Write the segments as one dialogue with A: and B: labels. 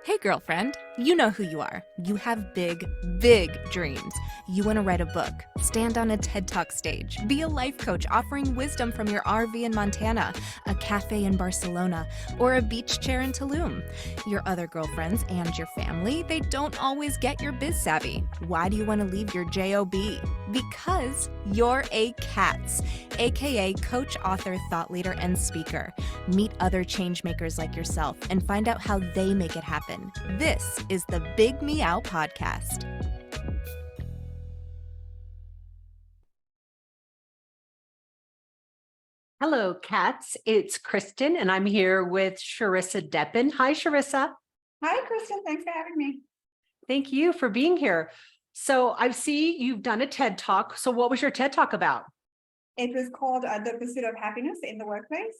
A: Hey, girlfriend, you know who you are. You have big, big dreams. You want to write a book, stand on a TED Talk stage, be a life coach offering wisdom from your RV in Montana, a cafe in Barcelona, or a beach chair in Tulum. Your other girlfriends and your family, they don't always get your biz savvy. Why do you want to leave your JOB? Because you're a C.A.T.S, aka coach, author, thought leader, and speaker. Meet other change makers like yourself and find out how they make it happen. This is the Big Meow podcast.
B: Hello, cats. It's Kristen, and I'm here with Sharissa Deppen. Hi, Sharissa.
C: Hi, Kristen. Thanks for having me.
B: Thank you for being here. So I see you've done a TED Talk. So what was your TED Talk about?
C: It was called The Pursuit of Happiness in the Workplace.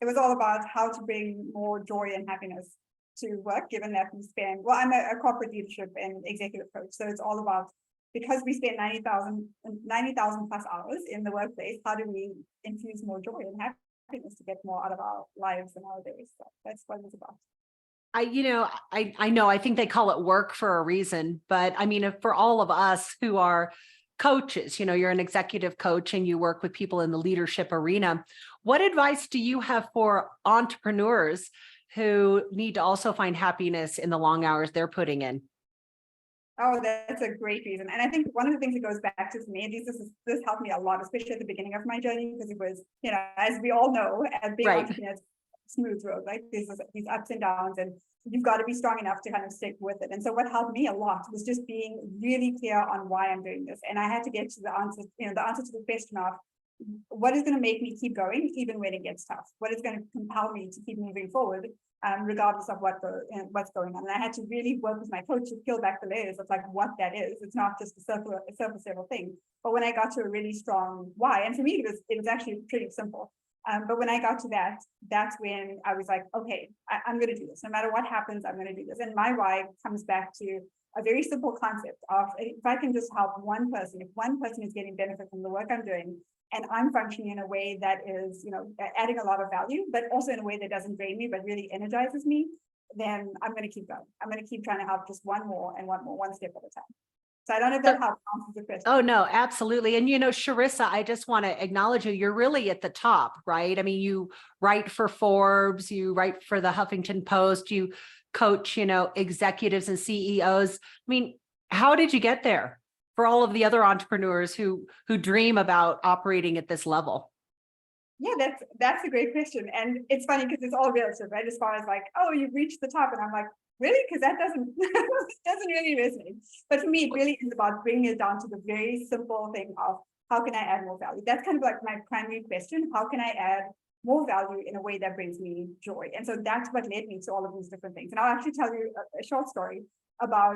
C: It was all about how to bring more joy and happiness to work, given that we spend, well, I'm a corporate leadership and executive coach. So it's all about, because we spend 90,000 plus hours in the workplace, how do we infuse more joy and happiness to get more out of our lives and our days? So that's what it was about.
B: I think they call it work for a reason, but I mean, for all of us who are coaches, you're an executive coach and you work with people in the leadership arena. What advice do you have for entrepreneurs who need to also find happiness in the long hours they're putting in?
C: Oh, that's a great reason. And I think one of the things that goes back to me, at least this helped me a lot, especially at the beginning of my journey, because it was, as we all know, as being entrepreneurs, smooth road, right? These ups and downs, and you've got to be strong enough to kind of stick with it. And so what helped me a lot was just being really clear on why I'm doing this. And I had to get to the answer, the answer to the question of what is going to make me keep going, even when it gets tough? What is going to compel me to keep moving forward, regardless of what's going on? And I had to really work with my coach to peel back the layers of like what that is. It's not just a surface level thing. But when I got to a really strong why, and for me it was actually pretty simple. But when I got to that, that's when I was like, okay, I'm going to do this. No matter what happens, I'm going to do this. And my why comes back to a very simple concept of, if I can just help one person, if one person is getting benefit from the work I'm doing, and I'm functioning in a way that is, adding a lot of value, but also in a way that doesn't drain me, but really energizes me, then I'm going to keep going. I'm going to keep trying to help just one more, one step at a time. So I don't know if that helps answer the question.
B: Oh, no, absolutely. And, Sharissa, I just want to acknowledge you. You're really at the top, right? I mean, you write for Forbes, you write for the Huffington Post, you coach, executives and CEOs. I mean, how did you get there for all of the other entrepreneurs who dream about operating at this level?
C: Yeah, that's a great question. And it's funny because it's all relative, right? As far as like, oh, you've reached the top. And I'm like, really? Because that doesn't really resonate. But for me, it really is about bringing it down to the very simple thing of how can I add more value? That's kind of like my primary question. How can I add more value in a way that brings me joy? And so that's what led me to all of these different things. And I'll actually tell you a short story about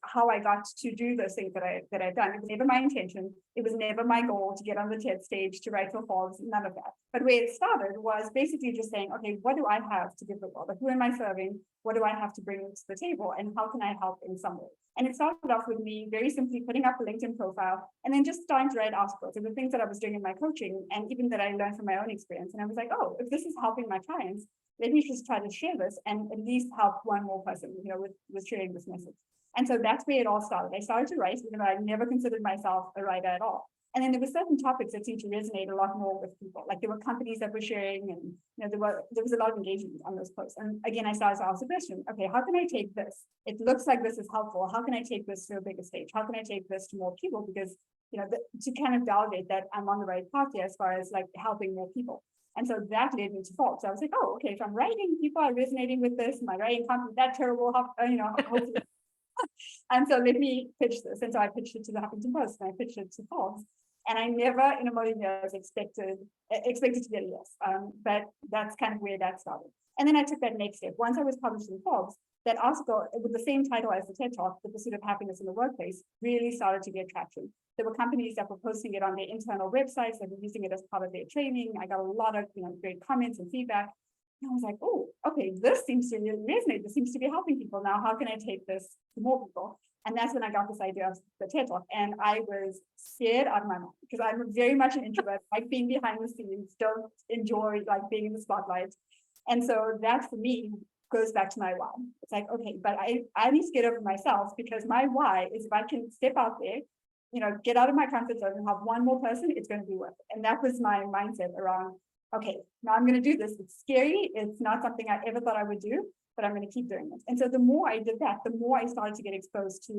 C: how I got to do those things that I've done. It was never my intention. It was never my goal to get on the TED stage, to write for Forbes, none of that. But where it started was basically just saying, okay, what do I have to give the world? Like, who am I serving? What do I have to bring to the table? And how can I help in some way? And it started off with me very simply putting up a LinkedIn profile and then just starting to write articles of the things that I was doing in my coaching and even that I learned from my own experience. And I was like, oh, if this is helping my clients, let me just try to share this and at least help one more person, with sharing this message. And so that's where it all started. I started to write, even though I never considered myself a writer at all. And then there were certain topics that seemed to resonate a lot more with people. Like there were companies that were sharing, and there was a lot of engagement on those posts. And again, I started to ask the question: okay, how can I take this? It looks like this is helpful. How can I take this to a bigger stage? How can I take this to more people? Because to kind of validate that I'm on the right path here as far as like helping more people. And so that led me to Forbes. So I was like, oh, okay, if I'm writing, people are resonating with this. My writing can't be that terrible. Hopefully. And so let me pitch this. And so I pitched it to the Huffington Post and I pitched it to Forbes. And I never in a million years expected to get a yes. But that's kind of where that started. And then I took that next step. Once I was published in Forbes, that article with the same title as the TED Talk, The Pursuit of Happiness in the Workplace, really started to get traction. There were companies that were posting it on their internal websites that were using it as part of their training. I got a lot of great comments and feedback. And I was like, oh, okay, this seems to really resonate. This seems to be helping people. Now, how can I take this to more people? And that's when I got this idea of the TED Talk. And I was scared out of my mind because I'm very much an introvert, like being behind the scenes, don't enjoy like being in the spotlight. And so that for me goes back to my why. It's like, okay, but I need to get over myself, because my why is, if I can step out there, get out of my comfort zone and have one more person, it's going to be worth it. And that was my mindset around, okay, now I'm going to do this. It's scary. It's not something I ever thought I would do, but I'm going to keep doing it. And so the more I did that, the more I started to get exposed to,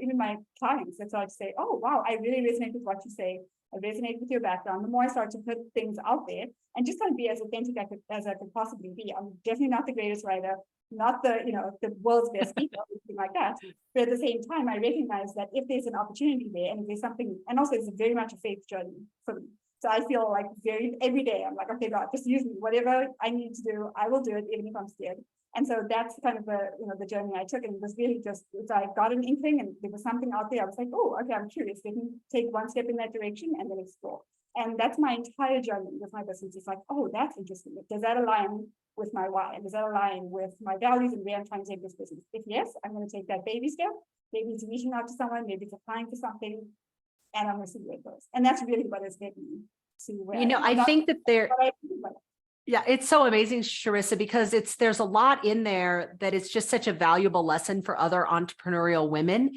C: even my clients that started to say, oh, wow, I really resonate with what you say. I resonate with your background. The more I start to put things out there and just kind of be as authentic as I could possibly be. I'm definitely not the greatest writer, not the world's best speaker, or anything like that. But at the same time, I recognize that if there's an opportunity there, and if there's something, and also it's very much a faith journey for me. So I feel like every day I'm like, okay, God, just use me. Whatever I need to do, I will do it, even if I'm scared. And so that's kind of the journey I took. And it was really just, I got an inkling and there was something out there. I was like, oh, okay, I'm curious. Let me take one step in that direction and then explore. And that's my entire journey with my business. It's like, oh, that's interesting. Does that align with my why? Does that align with my values and where I'm trying to take this business? If yes, I'm going to take that baby step. Maybe it's reaching out to someone, maybe it's applying for something, and I'm going to see where it goes. And that's really what is getting me to where
B: I think that yeah, it's so amazing, Sharissa, because there's a lot in there that it's just such a valuable lesson for other entrepreneurial women,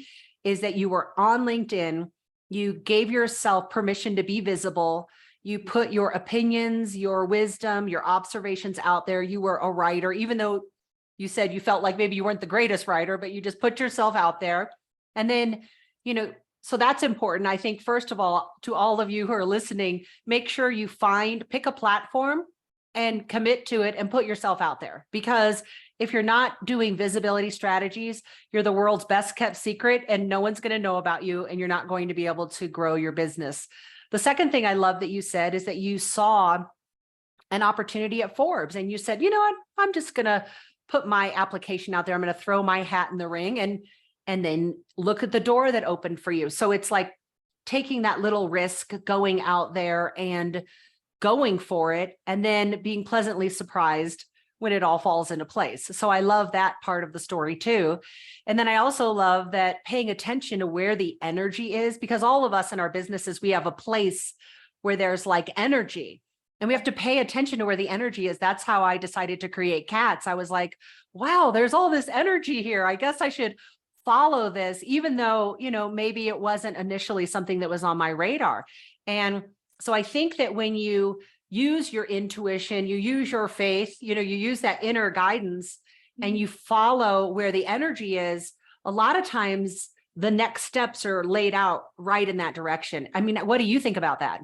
B: is that you were on LinkedIn, you gave yourself permission to be visible, you put your opinions, your wisdom, your observations out there. You were a writer, even though you said you felt like maybe you weren't the greatest writer, but you just put yourself out there. And then, so that's important. I think, first of all, to all of you who are listening, make sure you pick a platform and commit to it and put yourself out there. Because if you're not doing visibility strategies, you're the world's best kept secret and no one's going to know about you, and you're not going to be able to grow your business. The second thing I love that you said is that you saw an opportunity at Forbes and you said, you know what, I'm just going to put my application out there. I'm going to throw my hat in the ring and then look at the door that opened for you. So it's like taking that little risk, going out there and going for it, and then being pleasantly surprised when it all falls into place. So I love that part of the story too. And then I also love that paying attention to where the energy is, because all of us in our businesses, we have a place where there's like energy, and we have to pay attention to where the energy is. That's how I decided to create C.A.T.S. I was like, wow, there's all this energy here. I guess I should follow this, even though, maybe it wasn't initially something that was on my radar. And so I think that when you use your intuition, you use your faith, you use that inner guidance and you follow where the energy is, a lot of times the next steps are laid out right in that direction. I mean, what do you think about that?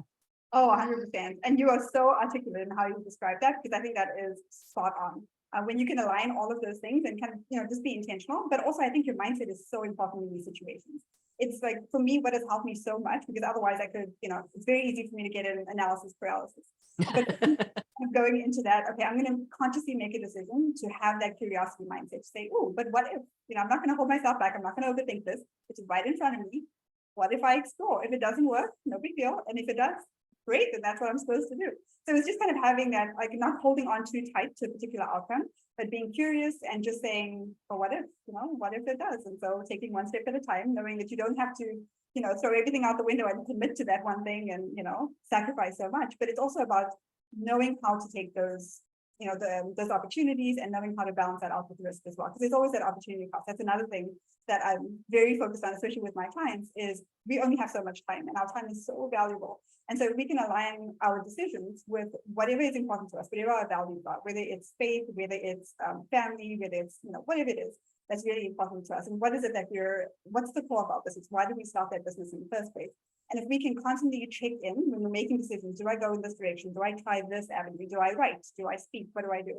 C: Oh, 100%. And you are so articulate in how you describe that, because I think that is spot on. When you can align all of those things and kind of, just be intentional, but also I think your mindset is so important in these situations. It's like, for me, what has helped me so much, because otherwise I could, it's very easy for me to get an analysis paralysis. But going into that, okay, I'm going to consciously make a decision to have that curiosity mindset, to say, oh, but what if, I'm not going to hold myself back. I'm not going to overthink this. It's right in front of me. What if I explore? If it doesn't work, no big deal. And if it does, great, then that's what I'm supposed to do. So it's just kind of having that, like, not holding on too tight to a particular outcome, but being curious and just saying, well, what if, what if it does? And so taking one step at a time, knowing that you don't have to, throw everything out the window and commit to that one thing and, sacrifice so much. But it's also about knowing how to take those, those opportunities and knowing how to balance that out with risk as well. Because there's always that opportunity cost. That's another thing that I'm very focused on, especially with my clients, is we only have so much time and our time is so valuable. And so we can align our decisions with whatever is important to us, whatever our values are, whether it's faith, whether it's family, whether it's, whatever it is, that's really important to us. And what is it that what's the core of our business? Why did we start that business in the first place? And if we can constantly check in when we're making decisions, do I go in this direction? Do I try this avenue? Do I write? Do I speak? What do I do?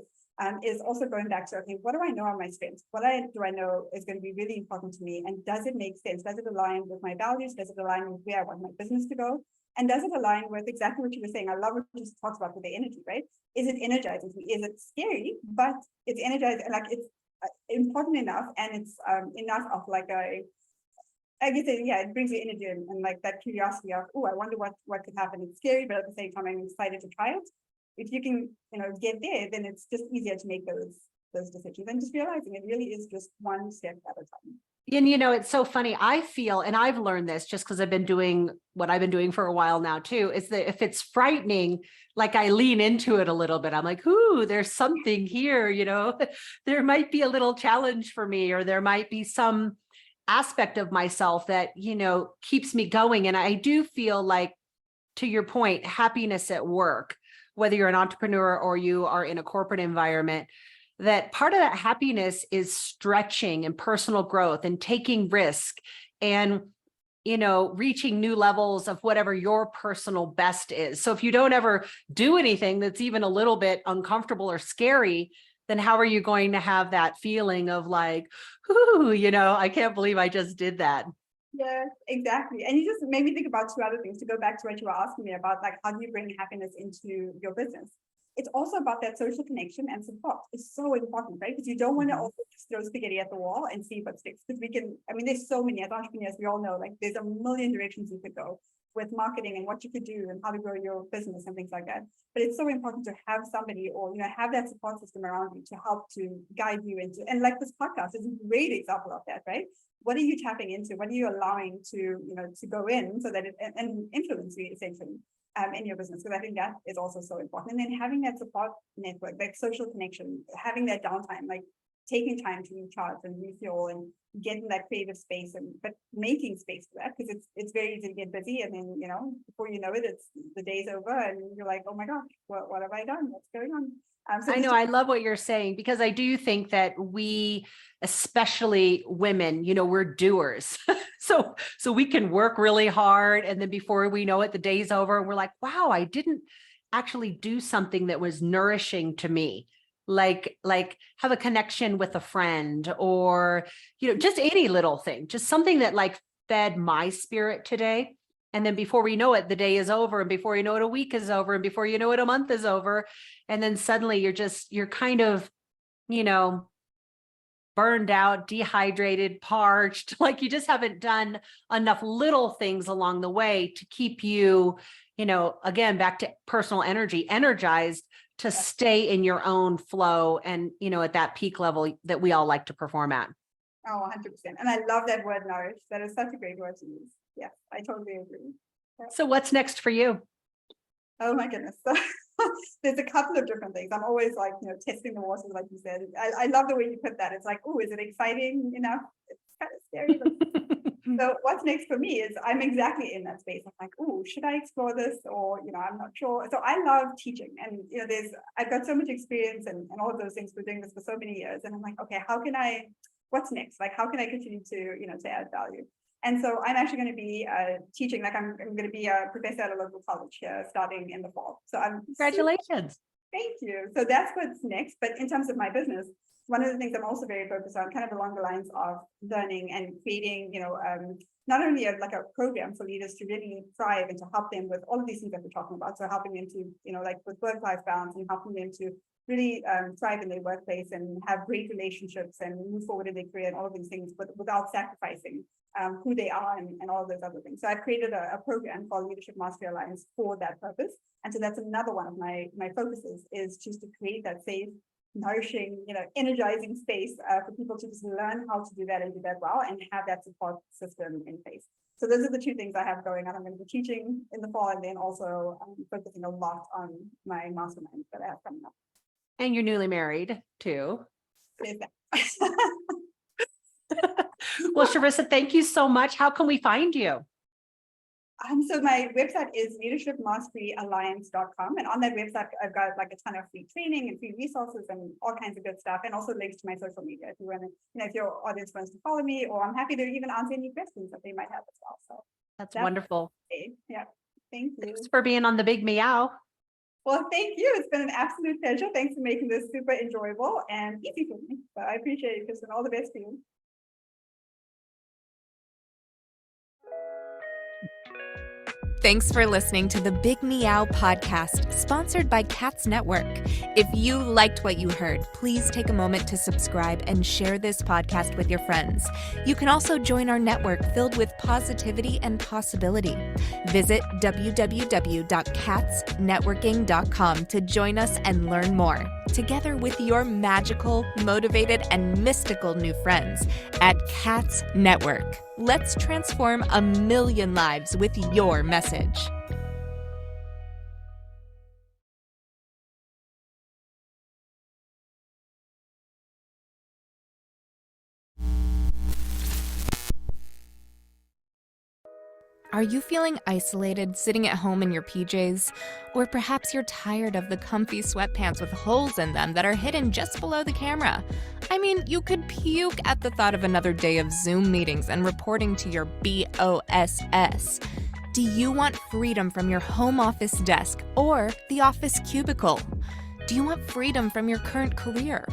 C: Is also going back to, okay, what do I know are my strengths? What do I know is going to be really important to me? And does it make sense? Does it align with my values? Does it align with where I want my business to go? And does it align with exactly what you were saying? I love what you just talked about with the energy, right? Is it energizing? Is it scary? But it's energizing, like it's important enough, and it's enough of like I guess it brings the energy and like that curiosity of, oh, I wonder what could happen. It's scary, but at the same time, I'm excited to try it. If you can, get there, then it's just easier to make those those decisions and just realizing it really is just one step at a time.
B: And it's so funny. I feel, and I've learned this just because I've been doing what I've been doing for a while now too, is that if it's frightening, like I lean into it a little bit. I'm like, ooh, there's something here, there might be a little challenge for me, or there might be some aspect of myself that, keeps me going. And I do feel like, to your point, happiness at work, whether you're an entrepreneur or you are in a corporate environment, that part of that happiness is stretching and personal growth and taking risk and, reaching new levels of whatever your personal best is. So if you don't ever do anything that's even a little bit uncomfortable or scary, then how are you going to have that feeling of like, ooh, I can't believe I just did that.
C: Yeah, exactly. And you just made me think about two other things, to go back to what you were asking me about, like, how do you bring happiness into your business? It's also about that social connection and support. It's so important, right? Because you don't want to also just throw spaghetti at the wall and see what sticks. Because there's so many, as entrepreneurs, we all know, like, there's a million directions you could go with marketing and what you could do and how to grow your business and things like that. But it's so important to have somebody, or have that support system around you to help to guide you into, and like this podcast is a great example of that, right? What are you tapping into? What are you allowing to go in so that it and influence you essentially in your business? Because I think that is also so important. And then having that support network, that social connection, having that downtime, like taking time to recharge and refuel and get in that creative space, but making space for that, because it's very easy to get busy, and then before you know it, it's the day's over and you're like, oh my gosh, what have I done? What's going on? So
B: I know, I love what you're saying, because I do think that we, especially women, we're doers. So we can work really hard, and then before we know it, the day's over and we're like, wow, I didn't actually do something that was nourishing to me. Like have a connection with a friend, or, just any little thing, just something that like fed my spirit today. And then before we know it, the day is over, and before you know it, a week is over, and before you know it, a month is over. And then suddenly you're kind of, burned out, dehydrated, parched, like you just haven't done enough little things along the way to keep you, again, back to personal energy, energized to stay in your own flow and, at that peak level that we all like to perform at.
C: Oh, 100%. And I love that word, nourish. That is such a great word to use. Yeah, I totally agree. Yeah.
B: So what's next for you?
C: Oh my goodness. So there's a couple of different things. I'm always like, testing the waters, like you said. I love the way you put that. It's like, oh, is it exciting enough? It's kind of scary. But so what's next for me is I'm exactly in that space. I'm like, oh, should I explore this? Or, I'm not sure. So I love teaching, and, I've got so much experience and all of those things for doing this for so many years. And I'm like, okay, what's next? Like, how can I continue to add value? And so I'm actually going to be teaching, like I'm going to be a professor at a local college here starting in the fall. So
B: Congratulations.
C: Thank you. So that's what's next. But in terms of my business, one of the things I'm also very focused on, kind of along the lines of learning and creating, not only a program for leaders to really thrive and to help them with all of these things that we're talking about. So helping them to, like with work-life balance, and helping them to really thrive in their workplace and have great relationships and move forward in their career and all of these things, but without sacrificing who they are and all of those other things. So I've created a program called Leadership Mastery Alliance for that purpose. And so that's another one of my focuses, is just to create that safe, nourishing, energizing space for people to just learn how to do that and do that well, and have that support system in place. So those are the two things I have going on. I'm going to be teaching in the fall, and then also focusing a lot on my mastermind that I have coming up.
B: And you're newly married too. Well, Sharissa, thank you so much. How can we find you?
C: So my website is leadershipmasteryalliance.com. And on that website, I've got like a ton of free training and free resources and all kinds of good stuff, and also links to my social media if you want to, if your audience wants to follow me, or I'm happy to even answer any questions that they might have as well. So
B: that's wonderful.
C: Yeah. Thank you.
B: Thanks for being on the Big Meow.
C: Well, thank you. It's been an absolute pleasure. Thanks for making this super enjoyable and easy for me. So I appreciate it, Kristen. All the best for you.
A: Thanks for listening to the Big Meow podcast, sponsored by C.A.T.S Network. If you liked what you heard, please take a moment to subscribe and share this podcast with your friends. You can also join our network filled with positivity and possibility. Visit www.catsnetworking.com to join us and learn more. together with your magical, motivated, and mystical new friends at C.A.T.S Network. Let's transform 1 million lives with your message. Are you feeling isolated sitting at home in your PJs? Or perhaps you're tired of the comfy sweatpants with holes in them that are hidden just below the camera? I mean, you could puke at the thought of another day of Zoom meetings and reporting to your BOSS. Do you want freedom from your home office desk or the office cubicle? Do you want freedom from your current career?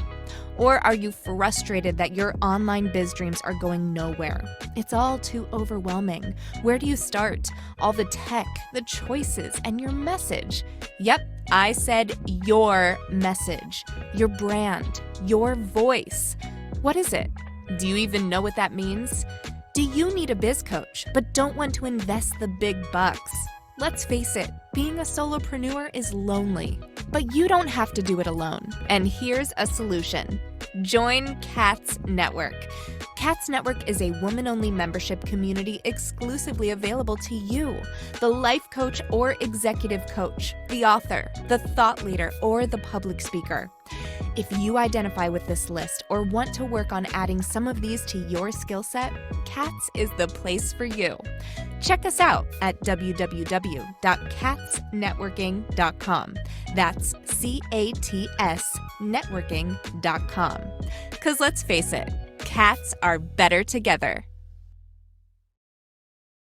A: Or are you frustrated that your online biz dreams are going nowhere? It's all too overwhelming. Where do you start? All the tech, the choices, and your message. Yep, I said your message, your brand, your voice. What is it? Do you even know what that means? Do you need a biz coach but don't want to invest the big bucks? Let's face it, being a solopreneur is lonely, but you don't have to do it alone. And here's a solution. Join C.A.T.S Network. C.A.T.S Network is a woman-only membership community exclusively available to you, the life coach or executive coach, the author, the thought leader, or the public speaker. If you identify with this list or want to work on adding some of these to your skill set, C.A.T.S is the place for you. Check us out at www.catsnetworking.com. That's C.A.T.S networking.com. Because let's face it, cats are better together.